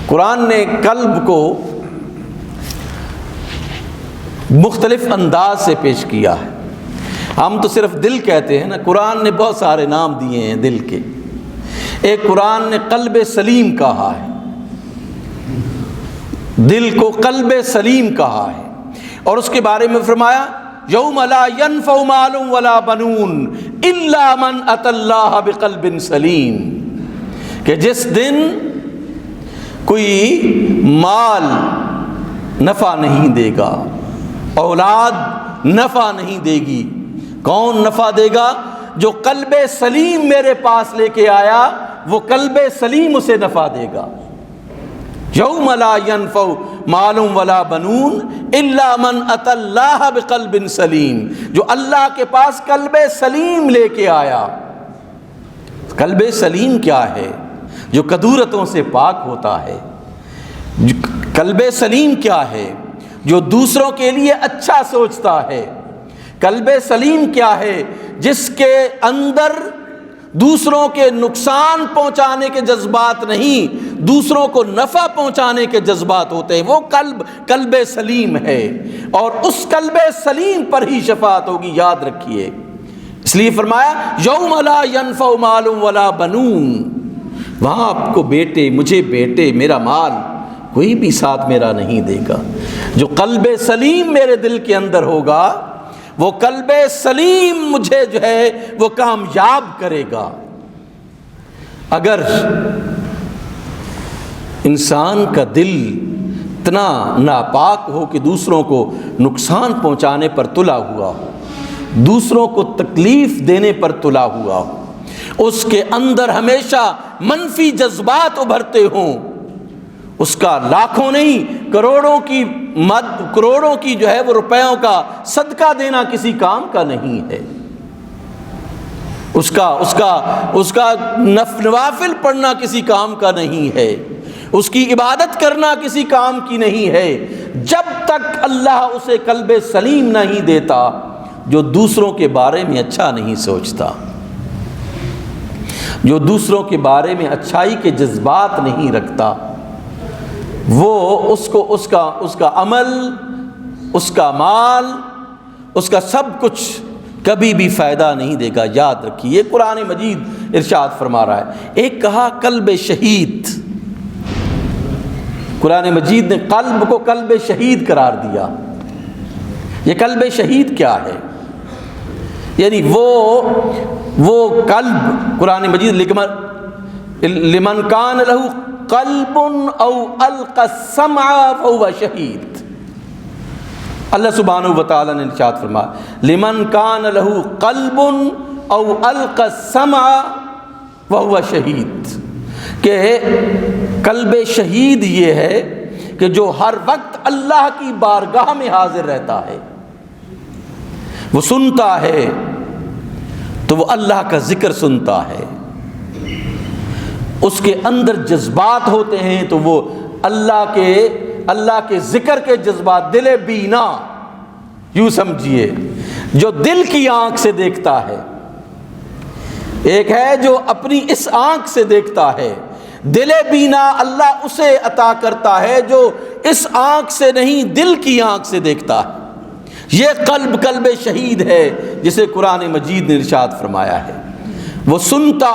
قرآن نے قلب کو مختلف انداز سے پیش کیا ہے. ہم تو صرف دل کہتے ہیں نا، قرآن نے بہت سارے نام دیے ہیں دل کے. ایک قرآن نے قلب سلیم کہا ہے، دل کو قلب سلیم کہا ہے، اور اس کے بارے میں فرمایا یوم لا ينفع مال ولا بنون الا من اتى اللہ بقلب سلیم، کہ جس دن کوئی مال نفع نہیں دے گا، اولاد نفع نہیں دے گی. کون نفع دے گا؟ جو قلب سلیم میرے پاس لے کے آیا، وہ قلب سلیم اسے نفع دے گا. یوم لا ينفع مال ولا بنون الا من اتى اللہ بقلب سلیم، جو اللہ کے پاس قلب سلیم لے کے آیا. قلب سلیم کیا ہے؟ جو کدورتوں سے پاک ہوتا ہے. قلب سلیم کیا ہے؟ جو دوسروں کے لیے اچھا سوچتا ہے. قلب سلیم کیا ہے؟ جس کے اندر دوسروں کے نقصان پہنچانے کے جذبات نہیں، دوسروں کو نفع پہنچانے کے جذبات ہوتے ہیں. وہ قلب سلیم ہے، اور اس قلب سلیم پر ہی شفاعت ہوگی، یاد رکھیے. اس لیے فرمایا یوم لا ينفع مال ولا بنون، وہاں آپ کو بیٹے، مجھے بیٹے، میرا مال کوئی بھی ساتھ میرا نہیں دے گا. جو قلب سلیم میرے دل کے اندر ہوگا، وہ قلب سلیم مجھے جو ہے وہ کامیاب کرے گا. اگر انسان کا دل اتنا ناپاک ہو کہ دوسروں کو نقصان پہنچانے پر تلا ہوا ہو، دوسروں کو تکلیف دینے پر تلا ہوا ہو، اس کے اندر ہمیشہ منفی جذبات ابھرتے ہوں، اس کا لاکھوں نہیں کروڑوں کی جو ہے وہ روپیوں کا صدقہ دینا کسی کام کا نہیں ہے. اس کا نوافل پڑھنا کسی کام کا نہیں ہے، اس کی عبادت کرنا کسی کام کی نہیں ہے، جب تک اللہ اسے قلب سلیم نہیں دیتا، جو دوسروں کے بارے میں اچھا نہیں سوچتا، جو دوسروں کے بارے میں اچھائی کے جذبات نہیں رکھتا. وہ اس کا عمل، اس کا مال، اس کا سب کچھ کبھی بھی فائدہ نہیں دے گا. یاد رکھیے، یہ قرآن مجید ارشاد فرما رہا ہے. ایک کہا قلب شہید، قرآن مجید نے قلب کو قلب شہید قرار دیا. یہ قلب شہید کیا ہے؟ یعنی وہ قلب، قرآن مجید لمن کان لہ قلب او القى السمع فهو شہید. اللہ سبحانہ وتعالی نے ارشاد فرمایا لمن کان لہ قلب او القى السمع فهو شہید، کہ قلب شہید یہ ہے کہ جو ہر وقت اللہ کی بارگاہ میں حاضر رہتا ہے، وہ سنتا ہے تو وہ اللہ کا ذکر سنتا ہے، اس کے اندر جذبات ہوتے ہیں تو وہ اللہ کے ذکر کے جذبات. دل بینا، یوں سمجھیے جو دل کی آنکھ سے دیکھتا ہے، ایک ہے جو اپنی اس آنکھ سے دیکھتا ہے. دل بینا اللہ اسے عطا کرتا ہے جو اس آنکھ سے نہیں، دل کی آنکھ سے دیکھتا ہے. یہ قلب شہید ہے جسے قرآن مجید نے ارشاد فرمایا ہے. وہ سنتا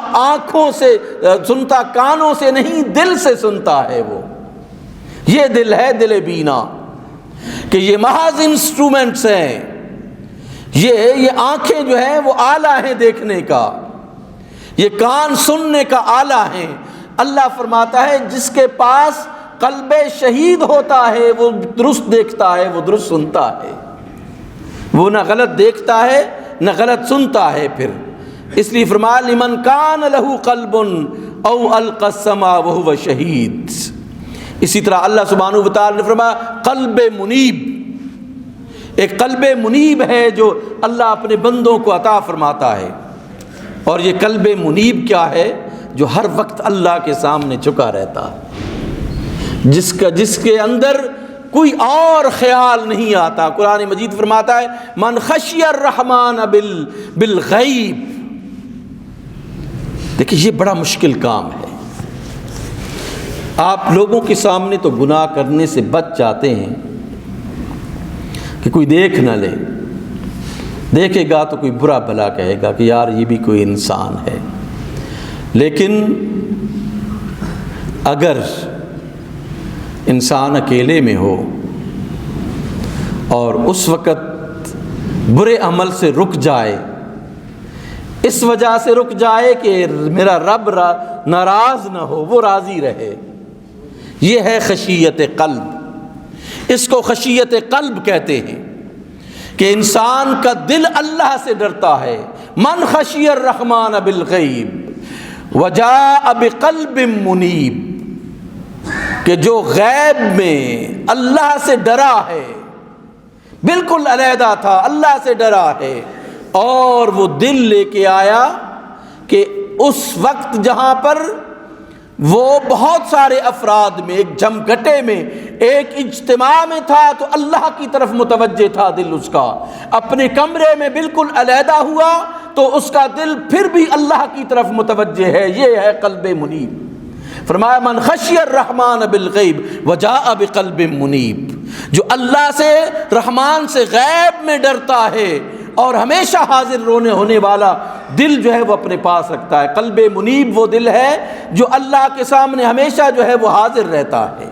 کانوں سے نہیں، دل سے سنتا ہے. وہ یہ دل ہے دل بینا، کہ یہ محض انسٹرومنٹس ہیں، یہ آنکھیں جو ہیں وہ آلہ ہیں دیکھنے کا، یہ کان سننے کا آلہ ہیں. اللہ فرماتا ہے جس کے پاس قلب شہید ہوتا ہے وہ درست دیکھتا ہے، وہ درست سنتا ہے، وہ نہ غلط دیکھتا ہے نہ غلط سنتا ہے. پھر اس لیے فرمایا لمن کان لہ قلب او القى السمع وهو شہید. اسی طرح اللہ سبحانہ وتعالی نے فرمایا قلب منیب. ایک قلب منیب ہے جو اللہ اپنے بندوں کو عطا فرماتا ہے. اور یہ قلب منیب کیا ہے؟ جو ہر وقت اللہ کے سامنے جھکا رہتا ہے، جس کے اندر کوئی اور خیال نہیں آتا. قرآن مجید فرماتا ہے من خشی الرحمن بالغیب. دیکھیں یہ بڑا مشکل کام ہے. آپ لوگوں کے سامنے تو گناہ کرنے سے بچ جاتے ہیں کہ کوئی دیکھ نہ لے، دیکھے گا تو کوئی برا بھلا کہے گا کہ یار یہ بھی کوئی انسان ہے۔ لیکن اگر انسان اکیلے میں ہو اور اس وقت برے عمل سے رک جائے، اس وجہ سے رک جائے کہ میرا رب ناراض نہ ہو، وہ راضی رہے، یہ ہے خشیت قلب۔ اس کو خشیت قلب کہتے ہیں کہ انسان کا دل اللہ سے ڈرتا ہے۔ من خشی الرحمن بالغیب وجاء بقلب منیب، کہ جو غیب میں اللہ سے ڈرا ہے، بالکل علیحدہ تھا، اللہ سے ڈرا ہے، اور وہ دل لے کے آیا کہ اس وقت جہاں پر وہ بہت سارے افراد میں، ایک جمگھٹے میں، ایک اجتماع میں تھا، تو اللہ کی طرف متوجہ تھا دل اس کا۔ اپنے کمرے میں بالکل علیحدہ ہوا تو اس کا دل پھر بھی اللہ کی طرف متوجہ ہے، یہ ہے قلب منیب۔ فرمایا من خشی الرحمن بالغیب وجاء بقلب منیب، جو اللہ سے، رحمان سے غیب میں ڈرتا ہے اور ہمیشہ حاضر رونے ہونے والا دل جو ہے وہ اپنے پاس رکھتا ہے۔ قلب منیب وہ دل ہے جو اللہ کے سامنے ہمیشہ جو ہے وہ حاضر رہتا ہے۔